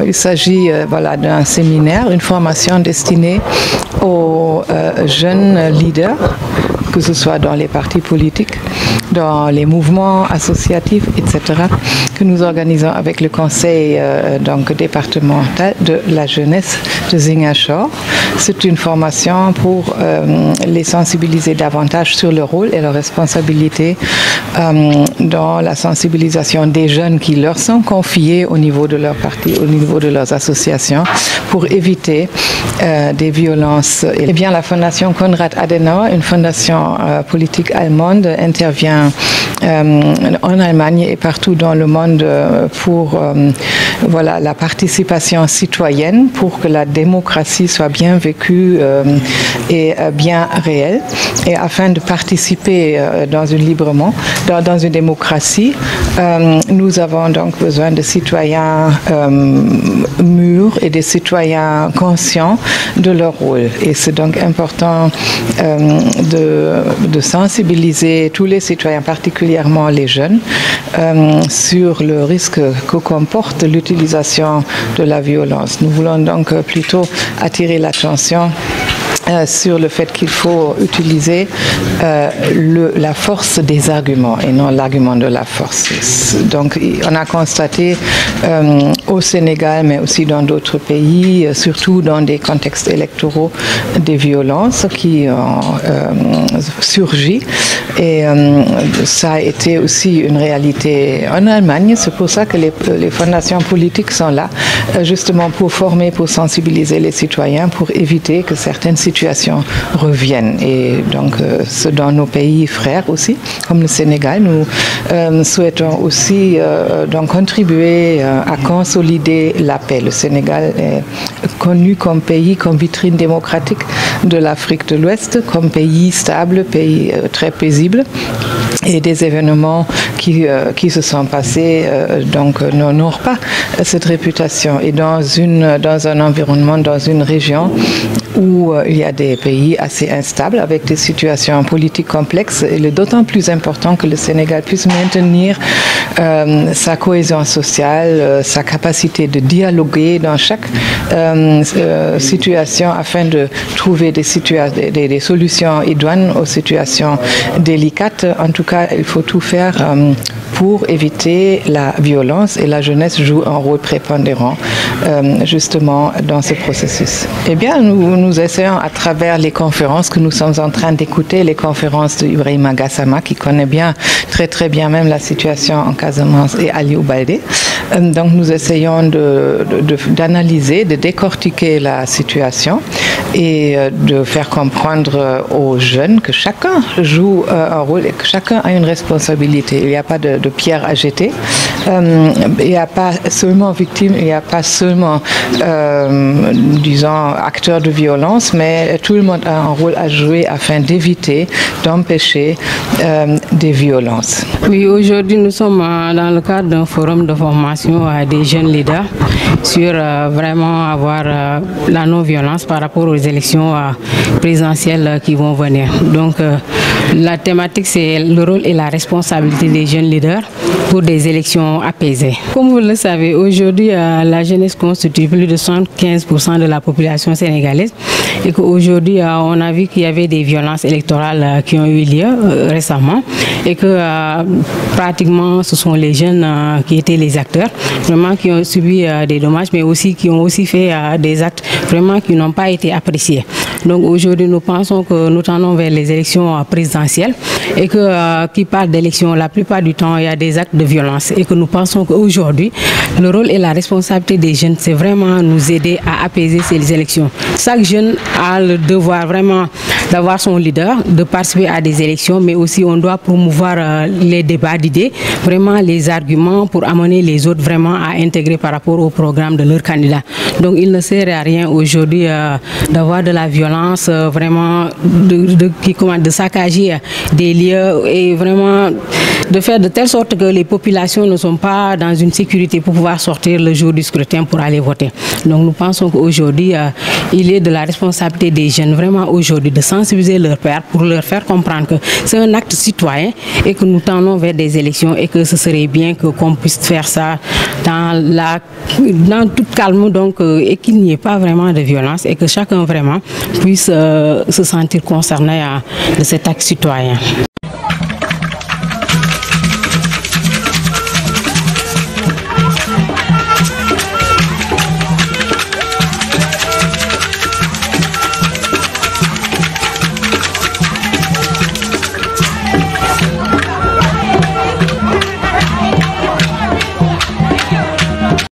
il s'agit voilà, d'un séminaire, une formation destinée aux jeunes leaders, que ce soit dans les partis politiques, dans les mouvements associatifs, etc., que nous organisons avec le conseil donc, départemental de la jeunesse de Ziguinchor. C'est une formation pour les sensibiliser davantage sur le rôle et leurs responsabilités dans la sensibilisation des jeunes qui leur sont confiés au niveau de leur parti, au niveau de leurs associations, pour éviter des violences. Eh bien, la fondation Konrad Adenauer, une fondation politique allemande, intervient en Allemagne et partout dans le monde pour voilà, la participation citoyenne, pour que la démocratie soit bien vécue et bien réelle. Et afin de participer dans une démocratie, nous avons donc besoin de citoyens mûrs et des citoyens conscients de leur rôle. Et c'est donc important de sensibiliser tous les citoyens, particulièrement les jeunes, sur le risque que comporte l'utilisation de la violence. Nous voulons donc plutôt attirer l'attention sur le fait qu'il faut utiliser la force des arguments et non l'argument de la force. Donc on a constaté au Sénégal, mais aussi dans d'autres pays, surtout dans des contextes électoraux, des violences qui ont surgi. Et ça a été aussi une réalité en Allemagne. C'est pour ça que les fondations politiques sont là, justement pour former, pour sensibiliser les citoyens, pour éviter que certaines situations reviennent. Et donc, dans nos pays frères aussi, comme le Sénégal, nous souhaitons aussi donc contribuer à consolider la paix. Le Sénégal est connu comme pays, comme vitrine démocratique de l'Afrique de l'Ouest, comme pays stable, pays très paisible. Et des événements qui se sont passés donc n'honorent pas cette réputation. Et dans un environnement, dans une région où il y a des pays assez instables avec des situations politiques complexes, il est d'autant plus important que le Sénégal puisse maintenir sa cohésion sociale, sa capacité de dialoguer dans chaque situation afin de trouver des solutions idoines aux situations délicates. En tout cas, il faut tout faire pour éviter la violence, et la jeunesse joue un rôle prépondérant justement dans ce processus. Eh bien, nous essayons à travers les conférences que nous sommes en train d'écouter, les conférences de Ibrahima Gassama, qui connaît bien, très bien même la situation en Casamance, et Aliou Baldé. Donc nous essayons d'analyser, de décortiquer la situation et de faire comprendre aux jeunes que chacun joue un rôle et que chacun a une responsabilité. Il n'y a pas de pierre à jeter. Il n'y a pas seulement victime, il n'y a pas seulement, disons, acteur de violence, mais tout le monde a un rôle à jouer afin d'éviter, d'empêcher des violences. Oui, aujourd'hui nous sommes dans le cadre d'un forum de formation des jeunes leaders sur vraiment avoir la non-violence par rapport aux élections présidentielles qui vont venir. Donc la thématique, c'est le rôle et la responsabilité des jeunes leaders pour des élections apaisées. Comme vous le savez, aujourd'hui, la jeunesse constitue plus de 75% de la population sénégalaise et qu'aujourd'hui, on a vu qu'il y avait des violences électorales qui ont eu lieu récemment et que pratiquement ce sont les jeunes qui étaient les acteurs, vraiment qui ont subi des dommages, mais aussi qui ont aussi fait des actes vraiment qui n'ont pas été appréciés. Donc aujourd'hui, nous pensons que nous tendons vers les élections présidentielles et que qui parle d'élections, la plupart du temps, il y a des actes de violence et que nous pensons qu'aujourd'hui, le rôle et la responsabilité des jeunes, c'est vraiment nous aider à apaiser ces élections. Chaque jeune a le devoir vraiment d'avoir son leader, de participer à des élections, mais aussi on doit promouvoir les débats d'idées, vraiment les arguments pour amener les autres vraiment à intégrer par rapport au programme de leur candidat. Donc il ne sert à rien aujourd'hui d'avoir de la violence, vraiment de saccager des lieux et vraiment de faire de telle sorte que les populations ne sont pas dans une sécurité pour pouvoir sortir le jour du scrutin pour aller voter. Donc nous pensons qu'aujourd'hui, il est de la responsabilité des jeunes vraiment aujourd'hui de sensibiliser sensibiliser leurs pairs pour leur faire comprendre que c'est un acte citoyen et que nous tendons vers des élections et que ce serait bien qu'on puisse faire ça dans tout calme, donc, et qu'il n'y ait pas vraiment de violence et que chacun vraiment puisse se sentir concerné de cet acte citoyen.